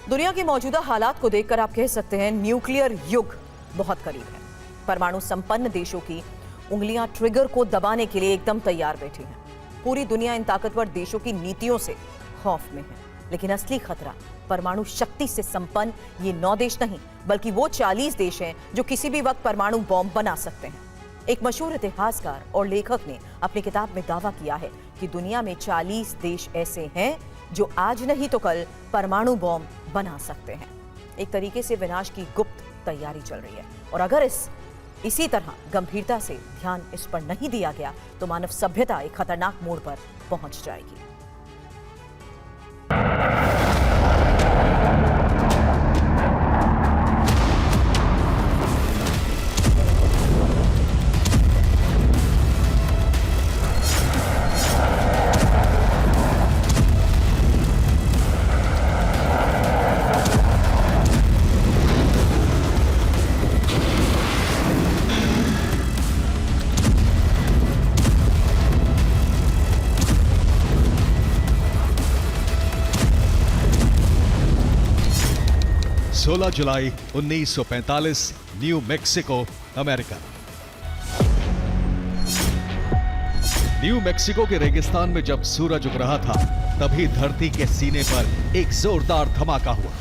दुनिया के मौजूदा हालात को देखकर आप कह सकते हैं न्यूक्लियर युग बहुत करीब है। परमाणु संपन्न देशों की उंगलियां ट्रिगर को दबाने के लिए एकदम तैयार बैठी हैं। पूरी दुनिया इन ताकतवर देशों की नीतियों से खौफ में है, लेकिन असली खतरा परमाणु शक्ति से संपन्न ये 9 देश नहीं, बल्कि वो 40 देश हैं जो किसी भी वक्त परमाणु बॉम्ब बना सकते हैं। एक मशहूर इतिहासकार और लेखक ने अपनी किताब में दावा किया है कि दुनिया में 40 देश ऐसे हैं जो आज नहीं तो कल परमाणु बॉम्ब बना सकते हैं। एक तरीके से विनाश की गुप्त तैयारी चल रही है, और अगर इसी तरह गंभीरता से ध्यान इस पर नहीं दिया गया तो मानव सभ्यता एक खतरनाक मोड़ पर पहुंच जाएगी। जुलाई 1945, new Mexico, America. New Mexico के रेगिस्तान में जब सूरज उग रहा था, तभी धरती के सीने पर एक जोरदार धमाका हुआ।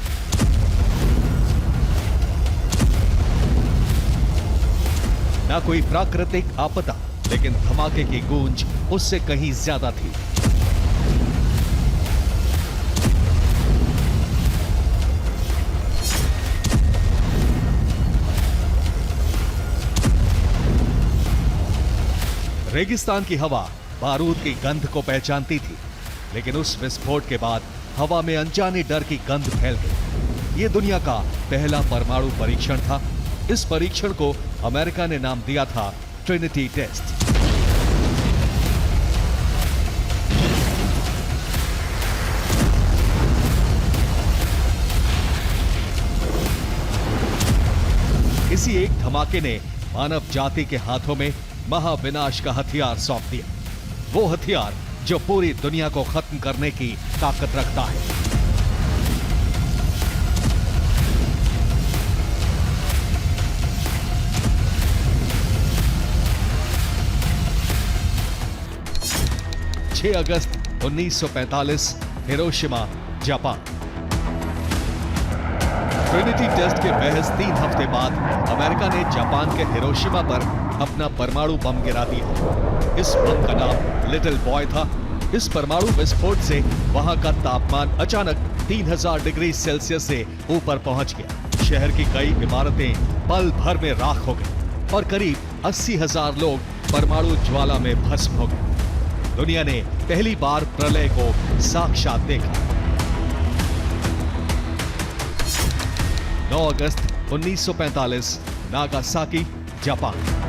ना कोई प्राकृतिक आपदा, लेकिन धमाके की गूंज उससे कहीं ज्यादा थी। रेगिस्तान की हवा बारूद की गंध को पहचानती थी, लेकिन उस विस्फोट के बाद हवा में अनजाने डर की गंध फैल गई। ये दुनिया का पहला परमाणु परीक्षण था। इस परीक्षण को अमेरिका ने नाम दिया था ट्रिनिटी टेस्ट। इसी एक धमाके ने मानव जाति के हाथों में महाविनाश का हथियार सौंप दिया। वो हथियार जो पूरी दुनिया को खत्म करने की ताकत रखता है। छह अगस्त 1945, हिरोशिमा, जापान। ट्रिनिटी टेस्ट के महज 3 हफ्ते बाद अमेरिका ने जापान के हिरोशिमा पर अपना परमाणु बम गिरा दिया। इस बम का नाम लिटिल बॉय था। इस परमाणु विस्फोट से वहां का तापमान अचानक 3000 डिग्री सेल्सियस से ऊपर पहुंच गया। शहर की कई इमारतें पल भर में राख हो गई और करीब 80,000 लोग परमाणु ज्वाला में भस्म हो गए। दुनिया ने पहली बार प्रलय को साक्षात देखा। 9 अगस्त 1945, नागासाकी, जापान।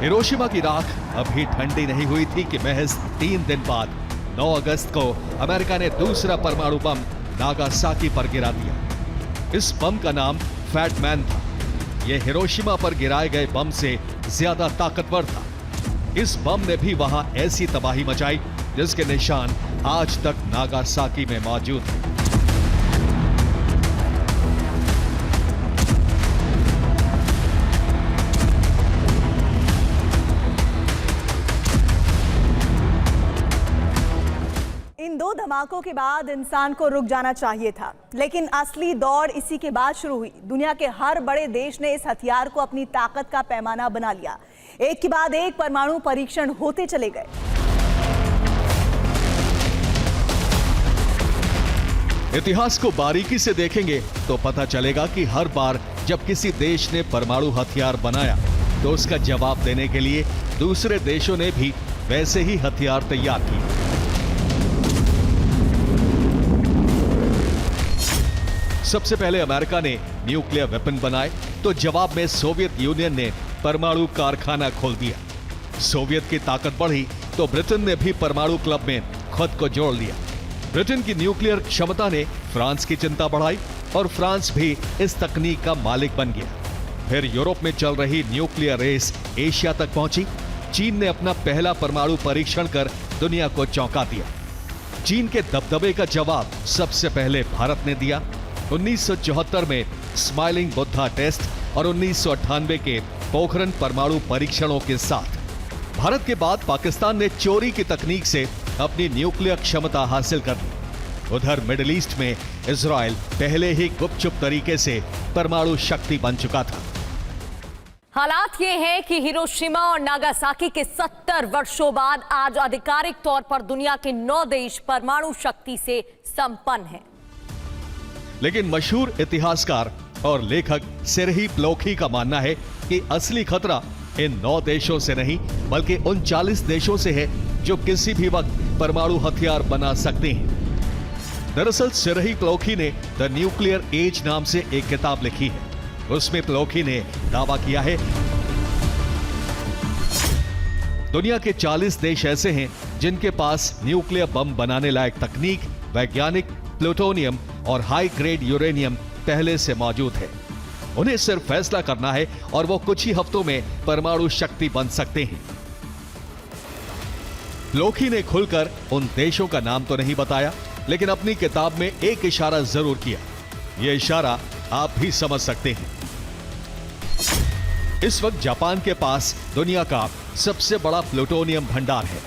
हिरोशिमा की राख अभी ठंडी नहीं हुई थी कि महज 3 दिन बाद 9 अगस्त को अमेरिका ने दूसरा परमाणु बम नागासाकी पर गिरा दिया। इस बम का नाम फैट मैन था। यह हिरोशिमा पर गिराए गए बम से ज्यादा ताकतवर था। इस बम ने भी वहां ऐसी तबाही मचाई जिसके निशान आज तक नागासाकी में मौजूद हैं। धमाकों के बाद इंसान को रुक जाना चाहिए था, लेकिन असली दौड़ इसी के बाद शुरू हुई। दुनिया के हर बड़े देश ने इस हथियार को अपनी ताकत का पैमाना बना लिया। एक के बाद एक परमाणु परीक्षण होते चले गए। इतिहास को बारीकी से देखेंगे तो पता चलेगा कि हर बार जब किसी देश ने परमाणु हथियार बनाया तो उसका जवाब देने के लिए दूसरे देशों ने भी वैसे ही हथियार तैयार किए। सबसे पहले अमेरिका ने न्यूक्लियर वेपन बनाए तो जवाब में सोवियत यूनियन ने परमाणु कारखाना खोल दिया। सोवियत की ताकत बढ़ी तो ब्रिटेन ने भी परमाणु क्लब में खुद को जोड़ लिया। ब्रिटेन की न्यूक्लियर क्षमता ने फ्रांस की चिंता बढ़ाई और फ्रांस भी इस तकनीक का मालिक बन गया। फिर यूरोप में चल रही न्यूक्लियर रेस एशिया तक पहुंची। चीन ने अपना पहला परमाणु परीक्षण कर दुनिया को चौंका दिया। चीन के दबदबे का जवाब सबसे पहले भारत ने दिया। 1974 में स्माइलिंग बुद्धा टेस्ट और 1998 के पोखरण परमाणु परीक्षणों के साथ भारत के बाद पाकिस्तान ने चोरी की तकनीक से अपनी न्यूक्लियर क्षमता हासिल कर ली। उधर मिडिल ईस्ट में इजराइल पहले ही गुपचुप तरीके से परमाणु शक्ति बन चुका था। हालात ये हैं कि हिरोशिमा और नागासाकी के 70 वर्षों बाद आज आधिकारिक तौर पर दुनिया के 9 देश परमाणु शक्ति से संपन्न हैं। लेकिन मशहूर इतिहासकार और लेखक सेर्ही प्लोखी का मानना है कि असली खतरा इन 9 देशों से नहीं बल्कि उन 40 देशों से है जो किसी भी वक्त परमाणु हथियार बना सकते हैं। दरअसल सेर्ही प्लोखी ने द न्यूक्लियर एज नाम से एक किताब लिखी है। उसमें प्लोखी ने दावा किया है दुनिया के 40 देश ऐसे हैं जिनके पास न्यूक्लियर बम बनाने लायक तकनीक, वैज्ञानिक, प्लूटोनियम और हाई ग्रेड यूरेनियम पहले से मौजूद है। उन्हें सिर्फ फैसला करना है और वो कुछ ही हफ्तों में परमाणु शक्ति बन सकते हैं। प्लोखी ने खुलकर उन देशों का नाम तो नहीं बताया, लेकिन अपनी किताब में एक इशारा जरूर किया। यह इशारा आप भी समझ सकते हैं। इस वक्त जापान के पास दुनिया का सबसे बड़ा प्लूटोनियम भंडार है।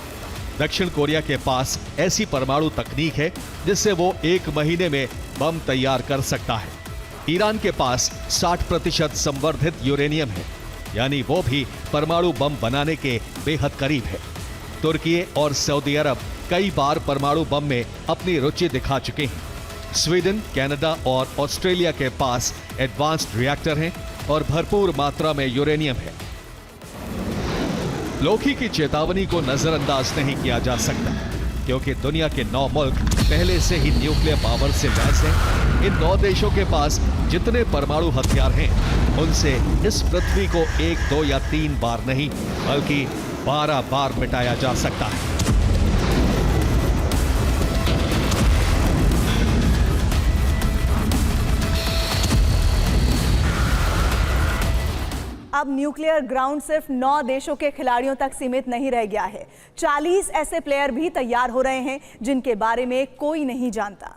दक्षिण कोरिया के पास ऐसी परमाणु तकनीक है जिससे वो 1 महीने में बम तैयार कर सकता है। ईरान के पास 60% संवर्धित यूरेनियम है, यानी वो भी परमाणु बम बनाने के बेहद करीब है। तुर्की और सऊदी अरब कई बार परमाणु बम में अपनी रुचि दिखा चुके हैं। स्वीडन, कनाडा और ऑस्ट्रेलिया के पास एडवांस्ड रिएक्टर हैं और भरपूर मात्रा में यूरेनियम है। प्लोखी की चेतावनी को नजरअंदाज नहीं किया जा सकता, क्योंकि दुनिया के 9 मुल्क पहले से ही न्यूक्लियर पावर से लैस हैं। इन 9 देशों के पास जितने परमाणु हथियार हैं, उनसे इस पृथ्वी को 1, 2 या 3 बार नहीं बल्कि 12 बार मिटाया जा सकता है। अब न्यूक्लियर ग्राउंड सिर्फ 9 देशों के खिलाड़ियों तक सीमित नहीं रह गया है। 40 ऐसे प्लेयर भी तैयार हो रहे हैं जिनके बारे में कोई नहीं जानता।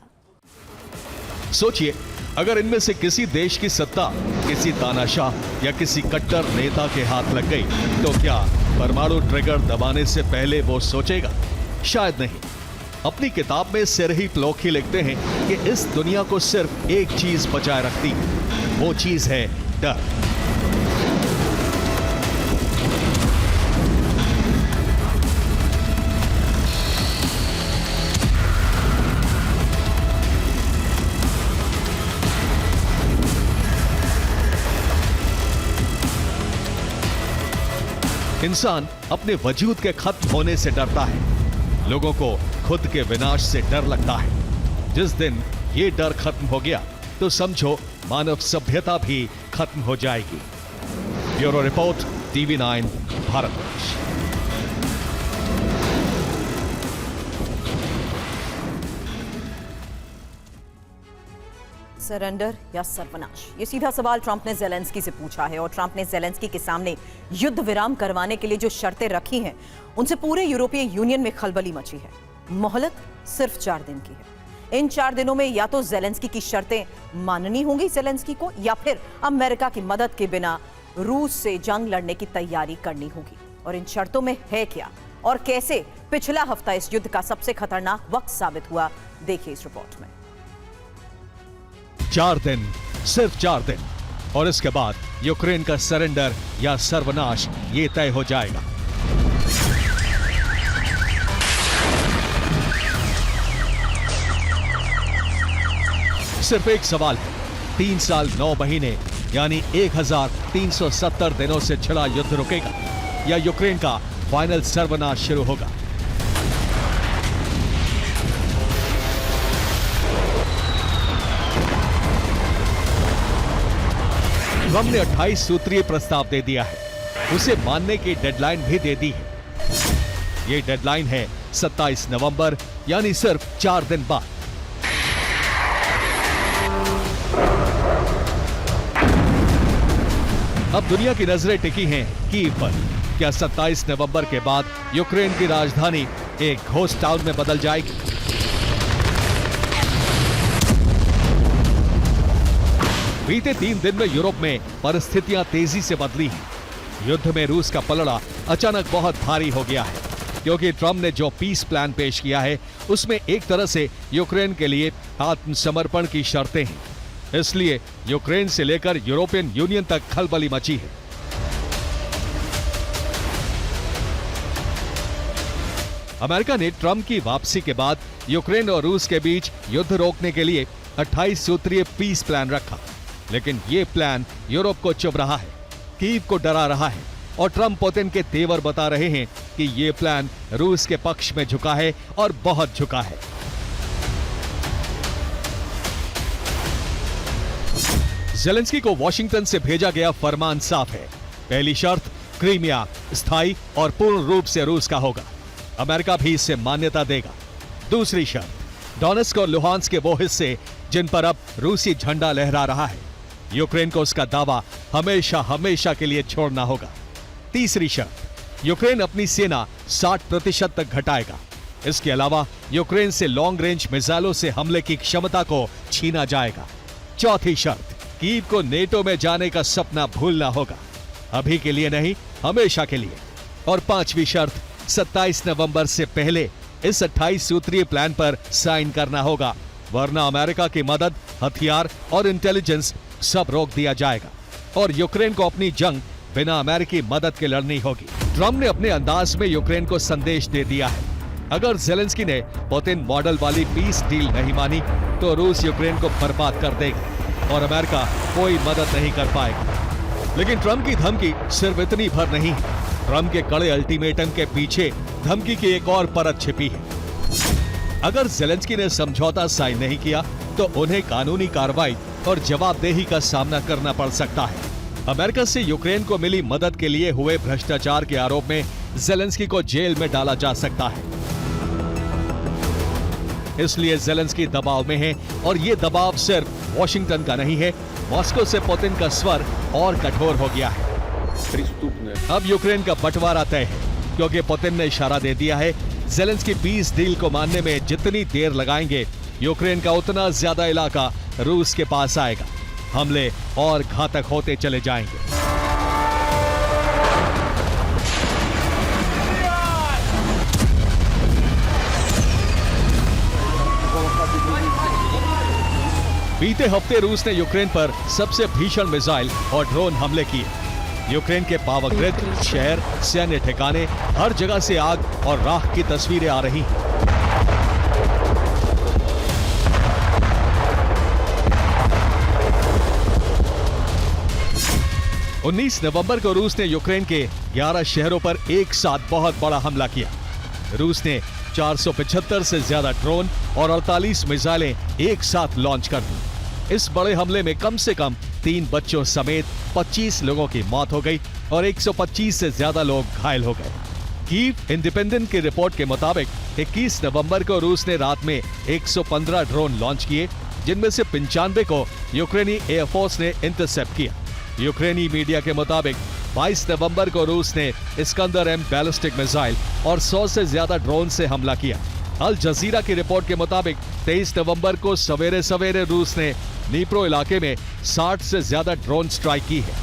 सोचिए, अगर इनमें से किसी देश की सत्ता किसी तानाशाह या किसी कट्टर नेता के हाथ लग गई, तो क्या परमाणु ट्रिगर दबाने से पहले वो सोचेगा? शायद नहीं। अपनी किताब में सेर्ही प्लोखी लिखते हैं कि इस दुनिया को सिर्फ एक चीज बचाए रखती है, वो चीज है डर। इंसान अपने वजूद के खत्म होने से डरता है। लोगों को खुद के विनाश से डर लगता है। जिस दिन ये डर खत्म हो गया तो समझो मानव सभ्यता भी खत्म हो जाएगी। Bureau report, TV9 Bharatvarsh. Surrender या सर्वनाश, ये सीधा सवाल ट्रंप ने ज़ेलेंस्की से पूछा है और ट्रंप ने ज़ेलेंस्की के सामने युद्ध विराम करवाने के लिए जो शर्तें रखी हैं, उनसे पूरे यूरोपीय यूनियन में खलबली मची है। मोहलत सिर्फ 4 दिन की है। इन 4 दिनों में या तो ज़ेलेंस्की की शर्तें माननी होंगी ज़ेलेंस्की को, या फिर अमेरिका की मदद के बिना रूस से जंग लड़ने की तैयारी करनी होगी। और इन शर्तों में है क्या और कैसे पिछला हफ्ता इस युद्ध का सबसे खतरनाक वक्त साबित हुआ, देखिए इस रिपोर्ट में। 4 दिन, सिर्फ 4 दिन, और इसके बाद यूक्रेन का सरेंडर या सर्वनाश ये तय हो जाएगा। सिर्फ एक सवाल है, 3 साल 9 महीने यानी 1370 दिनों से छिड़ा युद्ध रुकेगा या यूक्रेन का फाइनल सर्वनाश शुरू होगा? ट्रंप ने 28 सूत्रीय प्रस्ताव दे दिया है, उसे मानने की डेडलाइन भी दे दी है। ये डेडलाइन है 27 नवंबर, यानी सिर्फ 4 दिन बाद। अब दुनिया की नजरें टिकी हैं कीव पर। क्या 27 नवंबर के बाद यूक्रेन की राजधानी एक घोस्ट टाउन में बदल जाएगी? बीते 3 दिन में यूरोप में परिस्थितियां तेजी से बदली हैं। युद्ध में रूस का पलड़ा अचानक बहुत भारी हो गया है, क्योंकि ट्रंप ने जो पीस प्लान पेश किया है उसमें एक तरह से यूक्रेन के लिए आत्मसमर्पण की शर्तें हैं। इसलिए यूक्रेन से लेकर यूरोपियन यूनियन तक खलबली मची है। अमेरिका ने ट्रंप की वापसी के बाद यूक्रेन और रूस के बीच युद्ध रोकने के लिए 28 सूत्रीय पीस प्लान रखा, लेकिन ये प्लान यूरोप को चुभ रहा है, कीव को डरा रहा है और ट्रंप पुतिन के तेवर बता रहे हैं कि ये प्लान रूस के पक्ष में झुका है और बहुत झुका है। ज़ेलेंस्की को वॉशिंगटन से भेजा गया फरमान साफ है। पहली शर्त, क्रीमिया स्थायी और पूर्ण रूप से रूस का होगा। अमेरिका भी इसे मान्यता देगा। दूसरी शर्त, डोनेट्स्क और लुहांस्क के वो हिस्से जिन पर अब रूसी झंडा लहरा रहा है, यूक्रेन को उसका दावा हमेशा हमेशा के लिए छोड़ना होगा। तीसरी शर्त, यूक्रेन अपनी सेना 60% तक घटाएगा। इसके अलावा यूक्रेन से लॉन्ग रेंज मिसाइलों से हमले की क्षमता को छीना जाएगा। चौथी शर्त, कीव को नेटो में जाने का सपना भूलना होगा, अभी के लिए नहीं, हमेशा के लिए। और पांचवी शर्त, 27 नवंबर से पहले इस 28 सूत्रीय प्लान पर साइन करना होगा, वरना अमेरिका की मदद, हथियार और इंटेलिजेंस सब रोक दिया जाएगा और यूक्रेन को अपनी जंग बिना अमेरिकी मदद के लड़नी होगी। ट्रंप ने अपने अंदाज में यूक्रेन को संदेश दे दिया है। अगर ज़ेलेंस्की ने पुतिन मॉडल वाली पीस डील नहीं मानी तो रूस यूक्रेन को बर्बाद कर देगा और अमेरिका कोई मदद नहीं कर पाएगा। लेकिन ट्रंप की धमकी सिर्फ इतनी भर नहीं है। ट्रंप के कड़े अल्टीमेटम के पीछे धमकी की एक और परत छिपी है। अगर ज़ेलेंस्की ने समझौता साइन नहीं किया तो उन्हें कानूनी कार्रवाई और जवाबदेही का सामना करना पड़ सकता है। अमेरिका से यूक्रेन को मिली मदद के लिए हुए भ्रष्टाचार के आरोप में ज़ेलेंस्की को जेल में डाला जा सकता है। इसलिए ज़ेलेंस्की दबाव में है और ये दबाव सिर्फ वॉशिंगटन का नहीं है, मॉस्को से पुतिन का स्वर और कठोर हो गया है। अब यूक्रेन का बंटवारा तय है, क्योंकि पुतिन ने इशारा दे दिया है ज़ेलेंस्की पीस डील को मानने में जितनी देर लगाएंगे, यूक्रेन का उतना ज्यादा इलाका रूस के पास आएगा। हमले और घातक होते चले जाएंगे। बीते हफ्ते रूस ने यूक्रेन पर सबसे भीषण मिसाइल और ड्रोन हमले किए। यूक्रेन के पावर ग्रिड, शहर, सैन्य ठिकाने, हर जगह से आग और राख की तस्वीरें आ रही हैं। उन्नीस नवंबर को रूस ने यूक्रेन के 11 शहरों पर एक साथ बहुत बड़ा हमला किया। रूस ने 475 से ज्यादा ड्रोन और 48 मिसाइलें एक साथ लॉन्च कर दी। इस बड़े हमले में कम से कम 3 बच्चों समेत 25 लोगों की मौत हो गई और 125 से ज्यादा लोग घायल हो गए। कीव इंडिपेंडेंट की रिपोर्ट के मुताबिक 21 नवंबर को रूस ने रात में 115 ड्रोन लॉन्च किए, जिनमें से 95 को यूक्रेनी एयरफोर्स ने इंटरसेप्ट किया। यूक्रेनी मीडिया के मुताबिक 22 नवंबर को रूस ने इस्कंदर M बैलिस्टिक मिसाइल और 100 से ज्यादा ड्रोन से हमला किया। अल जजीरा की रिपोर्ट के मुताबिक 23 नवंबर को सवेरे सवेरे रूस ने नीप्रो इलाके में 60 से ज्यादा ड्रोन स्ट्राइक की है।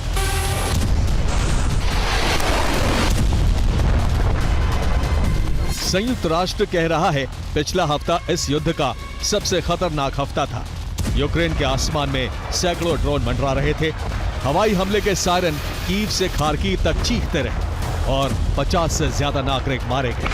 संयुक्त राष्ट्र कह रहा है पिछला हफ्ता इस युद्ध का सबसे खतरनाक हफ्ता था। यूक्रेन के आसमान में सैकड़ों ड्रोन मंडरा रहे थे। हवाई हमले के सायरन कीव से खार्किव तक चीखते रहे और 50 से ज्यादा नागरिक मारे गए।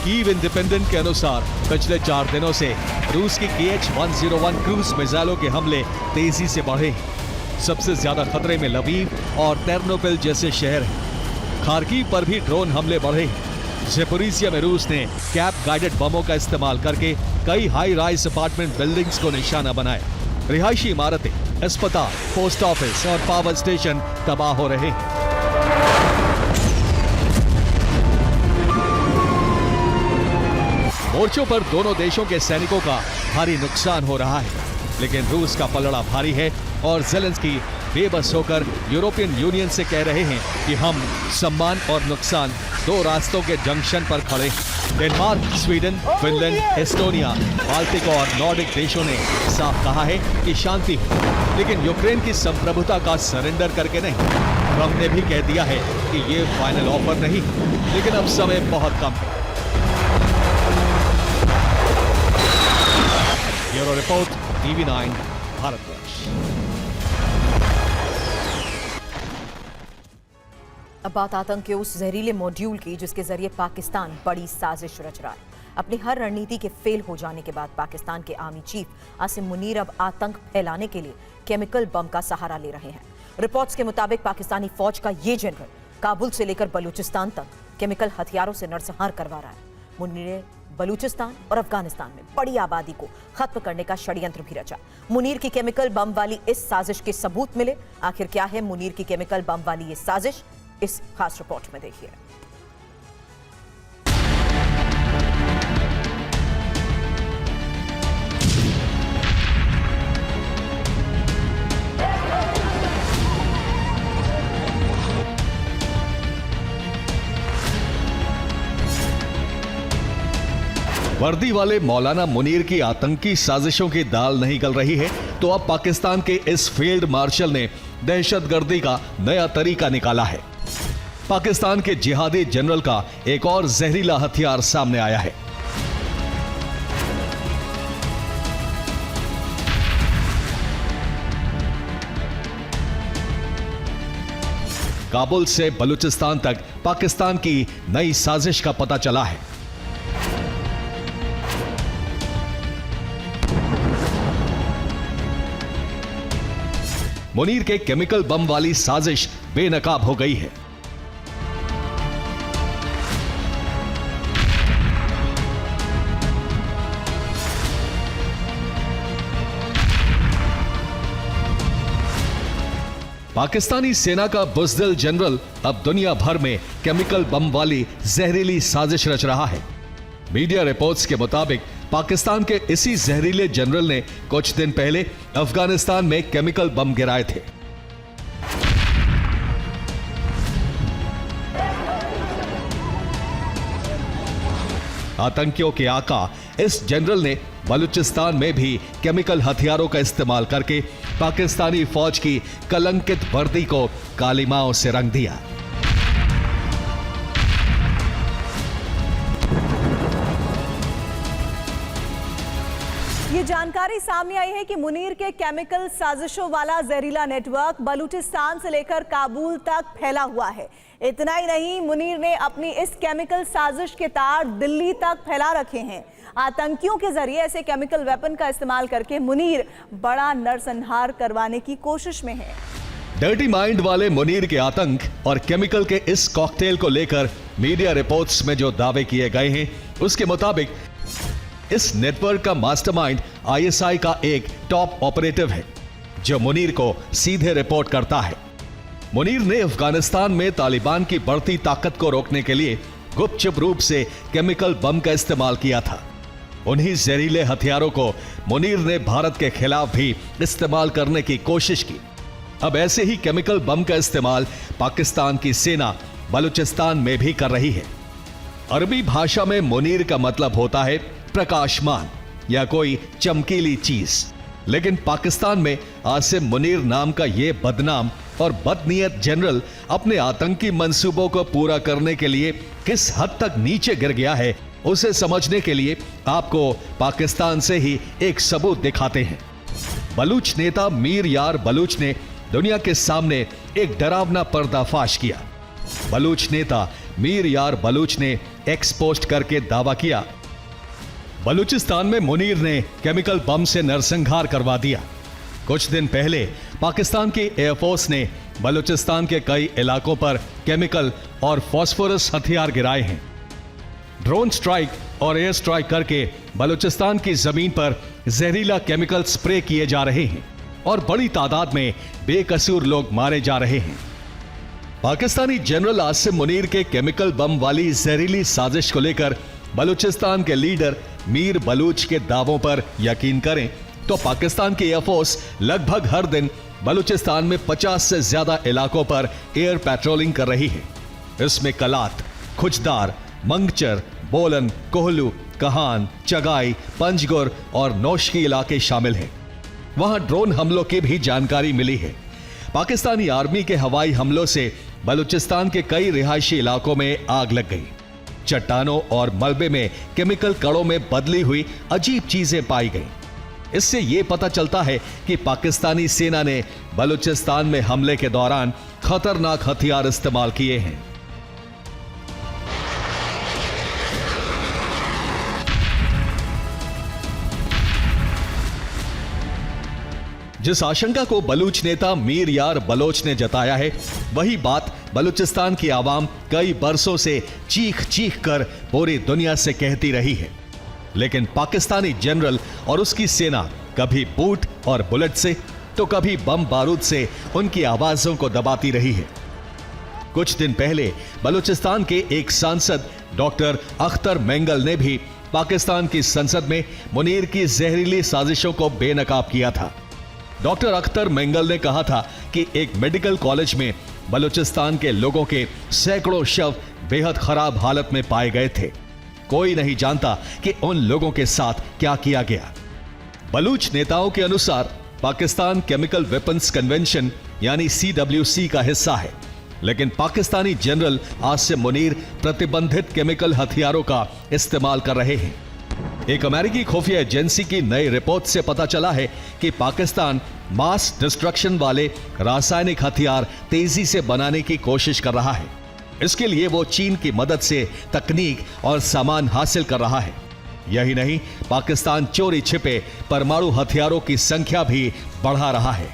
कीव इंडिपेंडेंट के अनुसार पिछले 4 दिनों से रूस की KH-101 क्रूज मिसाइलों के हमले तेजी से बढ़े हैं। सबसे ज्यादा खतरे में लवीव और तेर्नोपिल जैसे शहर हैं। खार्किव पर भी ड्रोन हमले बढ़े हैं। ज़ेपोरिज़िया में रूस ने कैप गाइडेड बमों का इस्तेमाल करके कई हाई राइज अपार्टमेंट बिल्डिंग्स को निशाना बनाया। रिहायशी इमारतें, अस्पताल, पोस्ट ऑफिस और पावर स्टेशन तबाह हो रहे हैं। मोर्चों पर दोनों देशों के सैनिकों का भारी नुकसान हो रहा है, लेकिन रूस का पलड़ा भारी है और ज़ेलेंस्की बेबस होकर यूरोपियन यूनियन से कह रहे हैं कि हम सम्मान और नुकसान दो रास्तों के जंक्शन पर खड़े हैं। Denmark, Sweden, Finland, Estonia, Baltic और नॉर्डिक देशों ने साफ कहा है कि शांति हो, लेकिन यूक्रेन की संप्रभुता का सरेंडर करके नहीं। ट्रंप ने भी कह दिया है कि ये फाइनल ऑफर नहीं, लेकिन अब समय बहुत कम है। Bureau report, TV9 Bharatvarsh. अब बात आतंक के उस जहरीले मॉड्यूल की जिसके जरिए पाकिस्तान बड़ी साजिश रच रहा है। अपनी हर रणनीति के फेल हो जाने के बाद पाकिस्तान के आर्मी चीफ आसिम मुनीर अब आतंक फैलाने के लिए केमिकल बम का सहारा ले रहे हैं। रिपोर्ट्स के मुताबिक पाकिस्तानी फौज का ये जनरल काबुल से लेकर बलूचिस्तान तक केमिकल हथियारों से नरसंहार करवा रहा है। मुनीर ने बलूचिस्तान और अफगानिस्तान में बड़ी आबादी को खत्म करने का षड्यंत्र भी रचा। मुनीर की केमिकल बम वाली इस साजिश के सबूत मिले। आखिर क्या है मुनीर की केमिकल बम वाली ये साजिश, इस खास रिपोर्ट में देखिए। वर्दी वाले मौलाना मुनीर की आतंकी साजिशों की दाल नहीं गल रही है, तो अब पाकिस्तान के इस फील्ड मार्शल ने दहशतगर्दी का नया तरीका निकाला है। पाकिस्तान के जिहादी जनरल का एक और जहरीला हथियार सामने आया है। काबुल से बलूचिस्तान तक पाकिस्तान की नई साजिश का पता चला है। मुनीर के केमिकल बम वाली साजिश बेनकाब हो गई है। पाकिस्तानी सेना का बुज़दिल जनरल अब दुनिया भर में केमिकल बम वाली जहरीली साजिश रच रहा है। मीडिया रिपोर्ट्स के मुताबिक पाकिस्तान के इसी जहरीले जनरल ने कुछ दिन पहले अफगानिस्तान में केमिकल बम गिराए थे। आतंकियों के आका इस जनरल ने बलूचिस्तान में भी केमिकल हथियारों का इस्तेमाल करके पाकिस्तानी फौज की कलंकित वर्दी को कालिमाओं से रंग दिया। ये जानकारी सामने आई है कि मुनीर के केमिकल साजिशों वाला जहरीला नेटवर्क बलूचिस्तान से लेकर काबुल तक फैला हुआ है। इतना ही नहीं, मुनीर ने अपनी इस केमिकल साजिश के तार दिल्ली तक फैला रखे हैं। आतंकियों के जरिए ऐसे केमिकल वेपन का इस्तेमाल करके मुनीर बड़ा नरसंहार करवाने की कोशिश में है। डर्टी माइंड वाले मुनीर के आतंक और केमिकल के इस कॉकटेल को लेकर मीडिया रिपोर्ट्स में जो दावे किए गए हैं, उसके मुताबिक इस नेटवर्क का मास्टरमाइंड ISI का एक टॉप ऑपरेटिव है जो मुनीर को सीधे रिपोर्ट करता है। मुनीर ने अफगानिस्तान में तालिबान की बढ़ती ताकत को रोकने के लिए गुपचुप रूप से केमिकल बम का इस्तेमाल किया था। उन्हीं जहरीले हथियारों को मुनीर ने भारत के खिलाफ भी इस्तेमाल करने की कोशिश की। अब ऐसे ही केमिकल बम का इस्तेमाल पाकिस्तान की सेना बलूचिस्तान में भी कर रही है। अरबी भाषा में मुनीर का मतलब होता है प्रकाशमान या कोई चमकीली चीज, लेकिन पाकिस्तान में आसिम मुनीर नाम का यह बदनाम और बदनीयत जनरल अपने आतंकी मंसूबों को पूरा करने के लिए किस हद तक नीचे गिर गया है, उसे समझने के लिए आपको पाकिस्तान से ही एक सबूत दिखाते हैं। बलूच नेता मीर यार बलूच ने दुनिया के सामने एक डरावना पर्दाफाश किया। बलूच नेता मीर यार बलूच ने एक्स पोस्ट करके दावा किया, बलूचिस्तान में मुनीर ने केमिकल बम से नरसंहार करवा दिया। कुछ दिन पहले पाकिस्तान की एयरफोर्स ने बलूचिस्तान के कई इलाकों पर केमिकल और फास्फोरस हथियार गिराए हैं। ड्रोन स्ट्राइक और एयर स्ट्राइक करके बलूचिस्तान की जमीन पर जहरीला केमिकल स्प्रे किए जा रहे हैं और बड़ी तादाद में बेकसूर लोग मारे जा रहे हैं। पाकिस्तानी जनरल आसिम मुनीर के केमिकल बम वाली जहरीली साजिश को लेकर बलूचिस्तान के लीडर मीर बलूच के दावों पर यकीन करें तो पाकिस्तान की एयरफोर्स लगभग हर दिन बलूचिस्तान में 50 से ज्यादा इलाकों पर एयर पेट्रोलिंग कर रही है। इसमें कलात, खुजदार, मंगचर, बोलन, कोहलू, कहान, चगाई, पंजगुर और नौशकी इलाके शामिल हैं। वहां ड्रोन हमलों की भी जानकारी मिली है। पाकिस्तानी आर्मी के हवाई हमलों से बलूचिस्तान के कई रिहायशी इलाकों में आग लग गई। चट्टानों और मलबे में केमिकल कणों में बदली हुई अजीब चीजें पाई गईं। इससे यह पता चलता है कि पाकिस्तानी सेना ने बलूचिस्तान में हमले के दौरान खतरनाक हथियार इस्तेमाल किए हैं। जिस आशंका को बलूच नेता मीर यार बलोच ने जताया है, वही बात बलूचिस्तान की आवाम कई बरसों से चीख चीख कर पूरी दुनिया से कहती रही है। लेकिन पाकिस्तानी जनरल और उसकी सेना कभी बूट और बुलेट से तो कभी बम बारूद से उनकी आवाजों को दबाती रही है। कुछ दिन पहले बलूचिस्तान के एक सांसद डॉक्टर अख्तर मेंगल ने भी पाकिस्तान की संसद में मुनीर की जहरीली साजिशों को बेनकाब किया था। डॉक्टर अख्तर मेंगल ने कहा था कि एक मेडिकल कॉलेज में बलूचिस्तान के लोगों के सैकड़ों शव बेहद खराब हालत में पाए गए थे। कोई नहीं जानता कि उन लोगों के साथ क्या किया गया। बलूच नेताओं के अनुसार पाकिस्तान केमिकल वेपन्स कन्वेंशन यानी CWC का हिस्सा है, लेकिन पाकिस्तानी जनरल आसिम मुनीर प्रतिबंधित केमिकल हथियारों का इस्तेमाल कर रहे हैं। एक अमेरिकी खुफिया एजेंसी की नई रिपोर्ट से पता चला है कि पाकिस्तान मास डिस्ट्रक्शन वाले रासायनिक हथियार तेजी से बनाने की कोशिश कर रहा है। इसके लिए वो चीन की मदद से तकनीक और सामान हासिल कर रहा है। यही नहीं, पाकिस्तान चोरी छिपे परमाणु हथियारों की संख्या भी बढ़ा रहा है।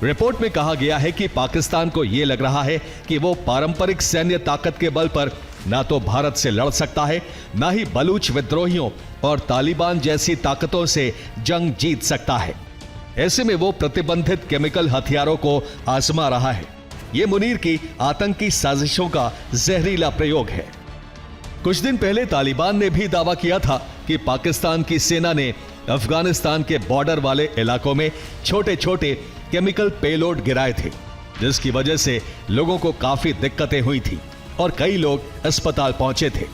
रिपोर्ट में कहा गया है कि पाकिस्तान को यह लग रहा है कि वो पारंपरिक सैन्य ताकत के बल पर ना तो भारत से लड़ सकता है, ना ही बलूच विद्रोहियों और तालिबान जैसी ताकतों से जंग जीत सकता है। ऐसे में वो प्रतिबंधित केमिकल हथियारों को आजमा रहा है। यह मुनीर की आतंकी साजिशों का जहरीला प्रयोग है। कुछ दिन पहले तालिबान ने भी दावा किया था कि पाकिस्तान की सेना ने अफगानिस्तान के बॉर्डर वाले इलाकों में छोटे छोटे केमिकल पेलोड गिराए थे, जिसकी वजह से लोगों को काफी दिक्कतें हुई थी और कई लोग अस्पताल पहुंचे थे।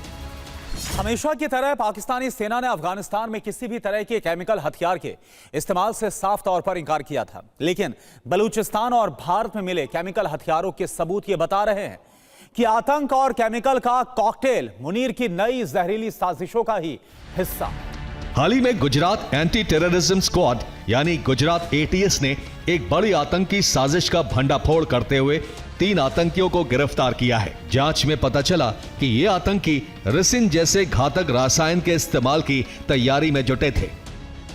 हमेशा की तरह पाकिस्तानी सेना ने अफगानिस्तान में किसी भी तरह के केमिकल हथियार के इस्तेमाल से साफ तौर पर इंकार किया था, लेकिन बलूचिस्तान और भारत में मिले केमिकल हथियारों के सबूत ये बता रहे हैं कि आतंक और केमिकल का कॉकटेल मुनीर की नई जहरीली साजिशों का ही हिस्सा। हाल ही में गुजरात एंटी टेररिज्म स्क्वाड यानी गुजरात ATS ने एक बड़ी आतंकी साजिश का भंडाफोड़ करते हुए 3 आतंकियों को गिरफ्तार किया है। जांच में पता चला कि ये आतंकी रेसिन जैसे घातक रसायन के इस्तेमाल की तैयारी में जुटे थे।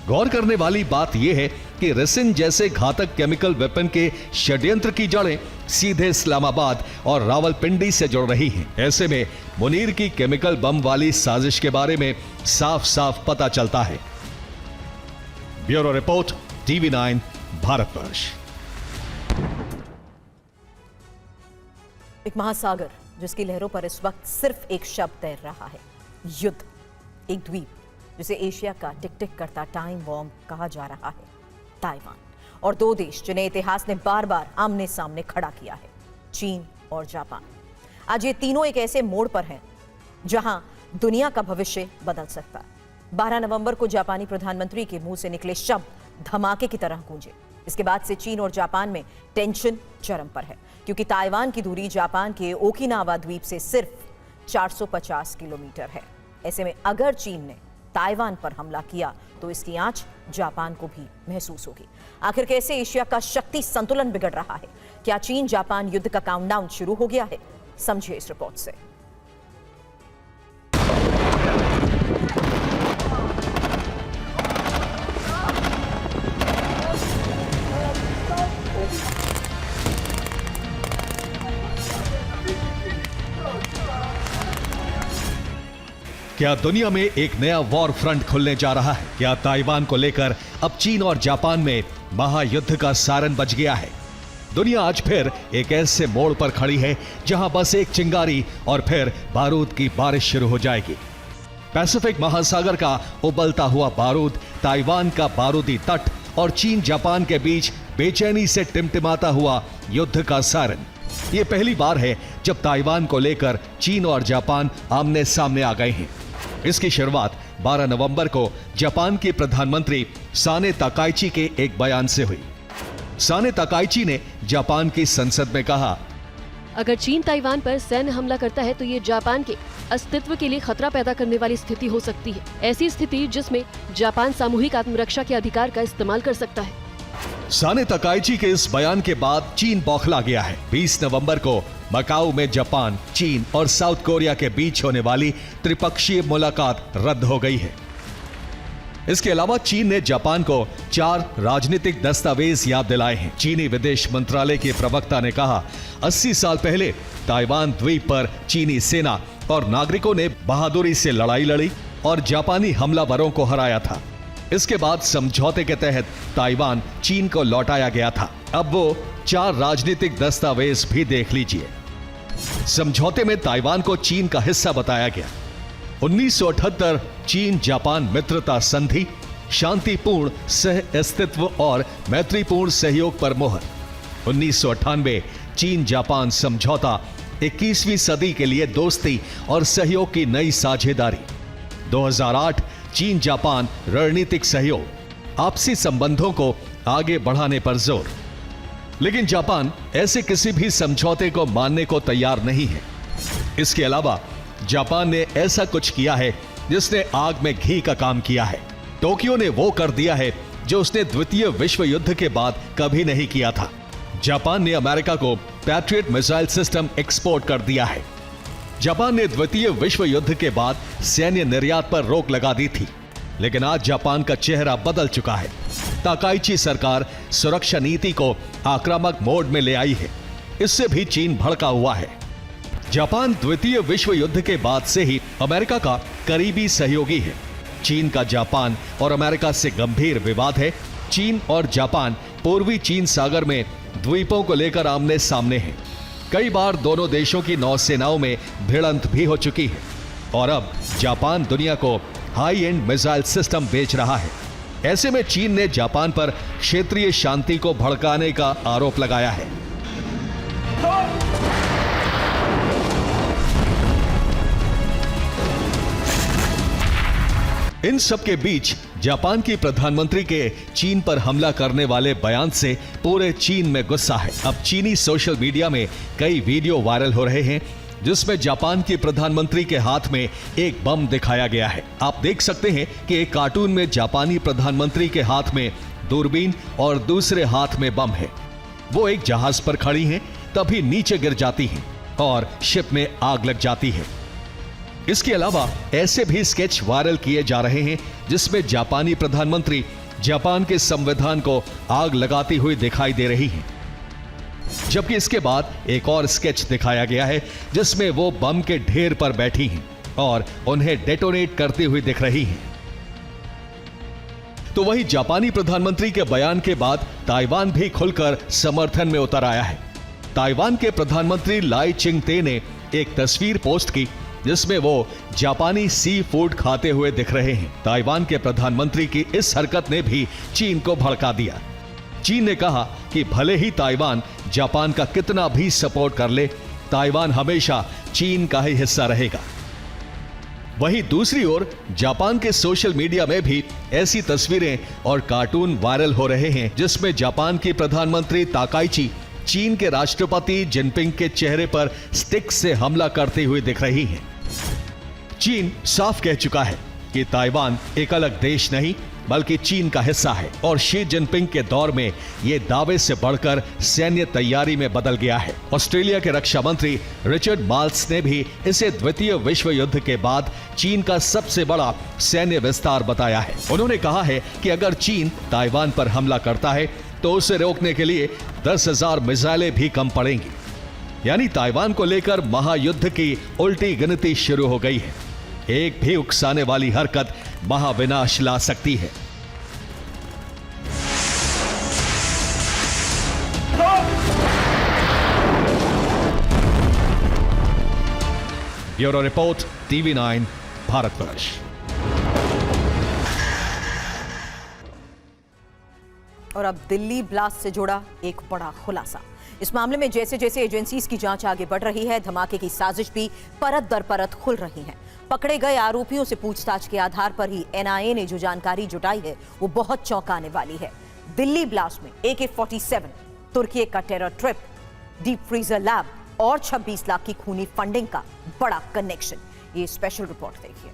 गौर करने वाली बात यह है कि रेसिन जैसे घातक केमिकल वेपन के षड्यंत्र की जड़ें सीधे इस्लामाबाद और रावलपिंडी से जुड़ रही हैं। ऐसे में मुनीर की केमिकल बम वाली साजिश के बारे में साफ साफ पता चलता है। Bureau report, TV9 Bharatvarsh. एक महासागर जिसकी लहरों पर इस वक्त सिर्फ एक शब्द तैर रहा है, युद्ध। एक द्वीप जिसे एशिया का टिक टिक करता टाइम बॉम्ब कहा जा रहा है, ताइवान। और 2 देश जिन्हें इतिहास ने बार बार आमने सामने खड़ा किया है, चीन और जापान। आज ये तीनों एक ऐसे मोड़ पर हैं जहां दुनिया का भविष्य बदल सकता है। 12 नवंबर को जापानी प्रधानमंत्री के मुंह से निकले शब्द धमाके की तरह गूंजे। इसके बाद से चीन और जापान में टेंशन चरम पर है, क्योंकि ताइवान की दूरी जापान के ओकिनावा द्वीप से सिर्फ 450 किलोमीटर है। ऐसे में अगर चीन ने ताइवान पर हमला किया तो इसकी आंच जापान को भी महसूस होगी। आखिर कैसे एशिया का शक्ति संतुलन बिगड़ रहा है? क्या चीन जापान युद्ध का काउंटडाउन शुरू हो गया है? समझिए इस रिपोर्ट से। क्या दुनिया में एक नया वॉर फ्रंट खुलने जा रहा है? क्या ताइवान को लेकर अब चीन और जापान में महायुद्ध का सारन बज गया है? दुनिया आज फिर एक ऐसे मोड़ पर खड़ी है जहां बस एक चिंगारी और फिर बारूद की बारिश शुरू हो जाएगी। पैसिफिक महासागर का उबलता हुआ बारूद, ताइवान का बारूदी तट और चीन जापान के बीच बेचैनी से टिमटिमाता हुआ युद्ध का सायरन। ये पहली बार है जब ताइवान को लेकर चीन और जापान आमने सामने आ गए हैं। इसकी शुरुआत 12 नवंबर को जापान के प्रधानमंत्री साने ताकाइची के एक बयान से हुई। साने ताकाइची ने जापान की संसद में कहा, अगर चीन ताइवान पर सैन्य हमला करता है तो ये जापान के अस्तित्व के लिए खतरा पैदा करने वाली स्थिति हो सकती है। ऐसी स्थिति जिसमें जापान सामूहिक आत्मरक्षा के अधिकार का इस्तेमाल कर सकता है। साने ताकाइची के इस बयान के बाद चीन बौखला गया है। 20 नवंबर को मकाऊ में जापान, चीन और साउथ कोरिया के बीच होने वाली त्रिपक्षीय मुलाकात रद्द हो गई है। इसके अलावा चीन ने जापान को 4 राजनीतिक दस्तावेज याद दिलाए हैं। चीनी विदेश मंत्रालय के प्रवक्ता ने कहा, 80 साल पहले ताइवान द्वीप पर चीनी सेना और नागरिकों ने बहादुरी से लड़ाई लड़ी और जापानी हमलावरों को हराया था। इसके बाद समझौते के तहत ताइवान चीन को लौटाया गया था। अब वो 4 राजनीतिक दस्तावेज भी देख लीजिए। समझौते में ताइवान को चीन का हिस्सा बताया गया। 1978 चीन जापान मित्रता संधि, शांतिपूर्ण सह अस्तित्व और मैत्रीपूर्ण सहयोग पर मोहर। 1998 चीन जापान समझौता, 21वीं सदी के लिए दोस्ती और सहयोग की नई साझेदारी। 2008 चीन जापान रणनीतिक सहयोग, आपसी संबंधों को आगे बढ़ाने पर जोर। लेकिन जापान ऐसे किसी भी समझौते को मानने को तैयार नहीं है। इसके अलावा जापान ने ऐसा कुछ किया है जिसने आग में घी का काम किया है। टोक्यो ने वो कर दिया है जो उसने द्वितीय विश्व युद्ध के बाद कभी नहीं किया था। जापान ने अमेरिका को पैट्रियट मिसाइल सिस्टम एक्सपोर्ट कर दिया है। जापान ने द्वितीय विश्व युद्ध के बाद सैन्य निर्यात पर रोक लगा दी थी, लेकिन आज जापान का चेहरा बदल चुका है। ताकाइची सरकार सुरक्षा नीति को आक्रामक मोड में ले आई है। इससे भी चीन भड़का हुआ है। जापान द्वितीय विश्व युद्ध के बाद से ही अमेरिका का करीबी सहयोगी है। चीन का जापान और अमेरिका से गंभीर विवाद है। चीन और जापान पूर्वी चीन सागर में द्वीपों को लेकर आमने सामने हैं। कई बार दोनों देशों की नौसेनाओं में भिड़ंत भी हो चुकी है और अब जापान दुनिया को हाई एंड मिसाइल सिस्टम बेच रहा है। ऐसे में चीन ने जापान पर क्षेत्रीय शांति को भड़काने का आरोप लगाया है। इन सब के बीच जापान की प्रधानमंत्री के चीन पर हमला करने वाले बयान से पूरे चीन में गुस्सा है। अब चीनी सोशल मीडिया में कई वीडियो वायरल हो रहे हैं जिसमें जापान की प्रधानमंत्री के हाथ में एक बम दिखाया गया है। आप देख सकते हैं कि एक कार्टून में जापानी प्रधानमंत्री के हाथ में दूरबीन और दूसरे हाथ में बम है। वो एक जहाज पर खड़ी हैं, तभी नीचे गिर जाती हैं और शिप में आग लग जाती है। इसके अलावा ऐसे भी स्केच वायरल किए जा रहे हैं जिसमें जापानी प्रधानमंत्री जापान के संविधान को आग लगाती हुई दिखाई दे रही हैं। जबकि इसके बाद एक और स्केच दिखाया गया है जिसमें वो बम के ढेर पर बैठी हैं और उन्हें डेटोनेट करती हुई दिख रही हैं। तो वही जापानी प्रधानमंत्री के बयान के बाद ताइवान भी खुलकर समर्थन में उतर आया है। ताइवान के प्रधानमंत्री लाई चिंग-ते ने एक तस्वीर पोस्ट की जिसमें वो जापानी सी फूड खाते हुए दिख रहे हैं। ताइवान के प्रधानमंत्री की इस हरकत ने भी चीन को भड़का दिया। चीन ने कहा कि भले ही ताइवान जापान का कितना भी सपोर्ट कर ले, ताइवान हमेशा चीन का ही हिस्सा रहेगा। वहीं दूसरी ओर जापान के सोशल मीडिया में भी ऐसी तस्वीरें और कार्टून वायरल हो रहे हैं जिसमें जापान की प्रधानमंत्री ताकाइची चीन के राष्ट्रपति जिनपिंग के चेहरे पर स्टिक से हमला करते हुए दिख रही हैं। चीन साफ कह चुका है कि ताइवान एक अलग देश नहीं बल्कि चीन का हिस्सा है और शी जिनपिंग के दौर में यह दावे से बढ़कर सैन्य तैयारी में बदल गया है। ऑस्ट्रेलिया के रक्षा मंत्री रिचर्ड माल्स ने भी इसे द्वितीय विश्व युद्ध के बाद चीन का सबसे बड़ा सैन्य विस्तार बताया है। उन्होंने कहा है कि अगर चीन ताइवान पर हमला करता है तो उसे रोकने के लिए 10,000 मिसाइलें भी कम पड़ेंगी। यानी ताइवान को लेकर महायुद्ध की उल्टी गिनती शुरू हो गई है। एक भी उकसाने वाली हरकत महाविनाश ला सकती है। Bureau report, TV9 Bharatvarsh. और अब दिल्ली ब्लास्ट से जुड़ा एक बड़ा खुलासा। इस मामले में जैसे जैसे एजेंसीज की जांच आगे बढ़ रही है, धमाके की साजिश भी परत दर परत खुल रही है। पकड़े गए आरोपियों से पूछताछ के आधार पर ही एनआईए ने जो जानकारी जुटाई है वो बहुत चौंकाने वाली है। दिल्ली ब्लास्ट में AK-47, तुर्की का terror trip, deep freezer lab और 26 लाख की खूनी फंडिंग का बड़ा कनेक्शन। ये स्पेशल रिपोर्ट देखिए।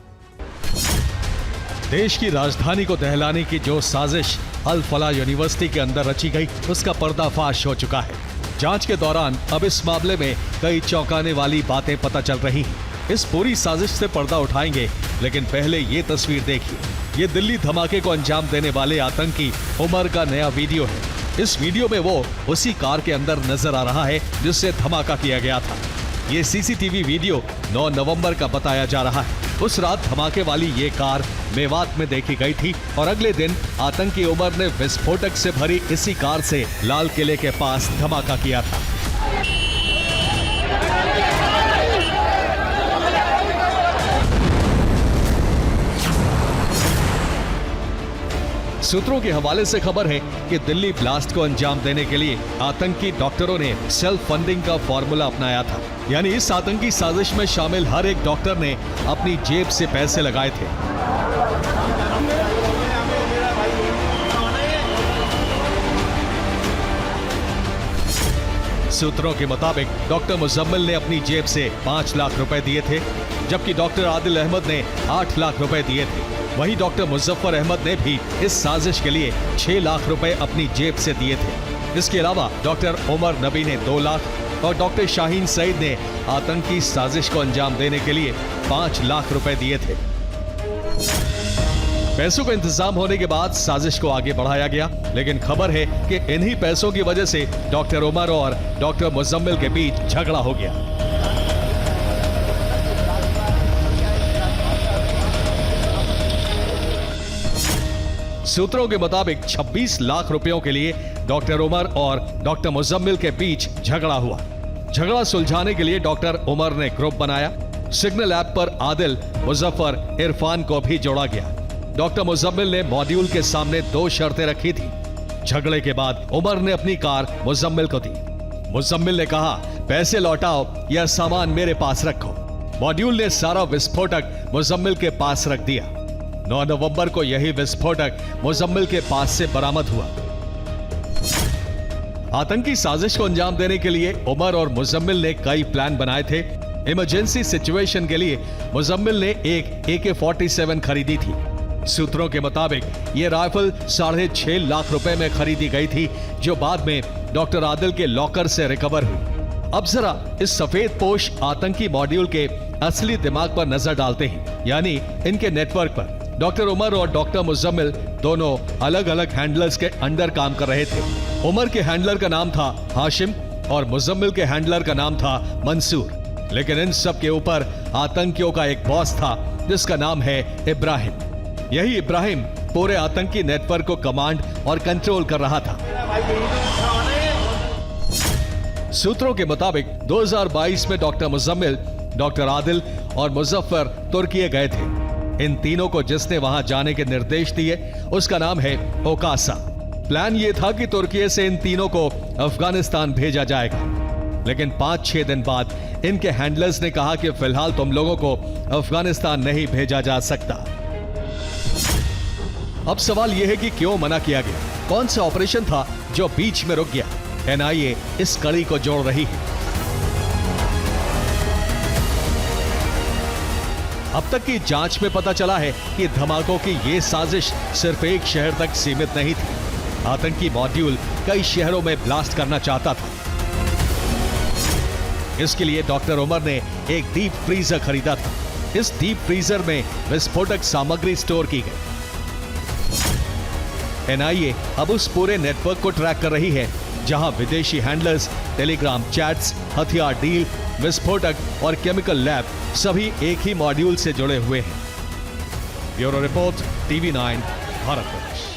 देश की राजधानी को दहलाने की जो साजिश अल फलाह यूनिवर्सिटी के अंदर रची गई, उसका पर्दाफाश हो चुका है। जांच के दौरान अब इस मामले में कई चौंकाने वाली बातें पता चल रही हैं। इस पूरी साजिश से पर्दा उठाएंगे, लेकिन पहले ये तस्वीर देखिए। ये दिल्ली धमाके को अंजाम देने वाले आतंकी उमर का नया वीडियो है। इस वीडियो में वो उसी कार के अंदर नजर आ रहा है जिससे धमाका किया गया था। ये सीसीटीवी वीडियो 9 नवंबर का बताया जा रहा है। उस रात धमाके वाली ये कार मेवात में देखी गई थी और अगले दिन आतंकी उमर ने विस्फोटक से भरी इसी कार से लाल किले के पास धमाका किया था। सूत्रों के हवाले से खबर है कि दिल्ली ब्लास्ट को अंजाम देने के लिए आतंकी डॉक्टरों ने सेल्फ फंडिंग का फॉर्मूला अपनाया था। यानी इस आतंकी साजिश में शामिल हर एक डॉक्टर ने अपनी जेब से पैसे लगाए थे। सूत्रों के मुताबिक डॉक्टर मुजम्मिल ने अपनी जेब से 5 लाख रुपए दिए थे, जबकि डॉक्टर आदिल अहमद ने 8 लाख रुपए दिए थे। वहीं डॉक्टर मुजफ्फर अहमद ने भी इस साजिश के लिए 6 लाख रुपए अपनी जेब से दिए थे। इसके अलावा डॉक्टर उमर नबी ने 2 लाख और डॉक्टर शाहीन सईद ने आतंकी साजिश को अंजाम देने के लिए 5 लाख रुपए दिए थे। पैसों का इंतजाम होने के बाद साजिश को आगे बढ़ाया गया, लेकिन खबर है कि इन्हीं पैसों की वजह से डॉक्टर उमर और डॉक्टर मुजम्मिल के बीच झगड़ा हो गया। सूत्रों के मुताबिक 26 लाख रुपयों के लिए डॉक्टर उमर और डॉक्टर मुजम्मिल के बीच झगड़ा हुआ। झगड़ा सुलझाने के लिए डॉक्टर उमर ने ग्रुप बनाया। सिग्नल ऐप पर आदिल, मुजफ्फर, इरफान को भी जोड़ा गया। डॉक्टर मुजम्मिल ने मॉड्यूल के सामने 2 शर्तें रखी थी। झगड़े के बाद उमर ने अपनी कार मुजम्मिल को दी। मुजम्मिल ने कहा, पैसे लौटाओ या सामान मेरे पास रखो। मॉड्यूल ने सारा विस्फोटक मुजम्मिल के पास रख दिया। 9 नवंबर को यही विस्फोटक मुजम्मिल के पास से बरामद हुआ। आतंकी साजिश को अंजाम देने के लिए उमर और मुजम्मिल ने कई प्लान बनाए थे। इमरजेंसी सिचुएशन के लिए मुजम्मिल ने एक AK-47 खरीदी थी। सूत्रों के मुताबिक यह राइफल 6.5 लाख रुपए में खरीदी गई थी, जो बाद में डॉक्टर आदिल के लॉकर से रिकवर हुई। अब जरा इस सफेद पोश आतंकी मॉड्यूल के असली दिमाग पर नजर डालते हैं, यानी इनके नेटवर्क पर। डॉक्टर उमर और डॉक्टर मुजम्मिल दोनों अलग अलग हैंडलर्स के अंडर काम कर रहे थे। उमर के हैंडलर का नाम था हाशिम और मुजम्मिल के हैंडलर का नाम था मंसूर। लेकिन इन सब के ऊपर आतंकियों का एक बॉस था जिसका नाम है इब्राहिम। यही इब्राहिम पूरे आतंकी नेटवर्क को कमांड और कंट्रोल कर रहा था। सूत्रों के मुताबिक 2022 में डॉक्टर मुजम्मिल, डॉक्टर आदिल और मुजफ्फर तुर्की गए थे। इन तीनों को जिसने वहां जाने के निर्देश दिए उसका नाम है ओकासा। प्लान यह था कि तुर्की से इन तीनों को अफगानिस्तान भेजा जाएगा, लेकिन 5-6 दिन बाद इनके हैंडलर्स ने कहा कि फिलहाल तुम लोगों को अफगानिस्तान नहीं भेजा जा सकता। अब सवाल यह है कि क्यों मना किया गया? कौन सा ऑपरेशन था जो बीच में रुक गया? एनआईए इस कड़ी को जोड़ रही है। अब तक की जांच में पता चला है कि धमाकों की यह साजिश सिर्फ एक शहर तक सीमित नहीं थी। आतंकी मॉड्यूल कई शहरों में ब्लास्ट करना चाहता था। इसके लिए डॉक्टर उमर ने एक डीप फ्रीजर खरीदा था। इस डीप फ्रीजर में विस्फोटक सामग्री स्टोर की गई। एनआईए अब उस पूरे नेटवर्क को ट्रैक कर रही है जहां विदेशी हैंडलर्स, टेलीग्राम चैट्स, हथियार डील, विस्फोटक और केमिकल लैब सभी एक ही मॉड्यूल से जुड़े हुए हैं। Bureau report, TV9, Bharatvarsh.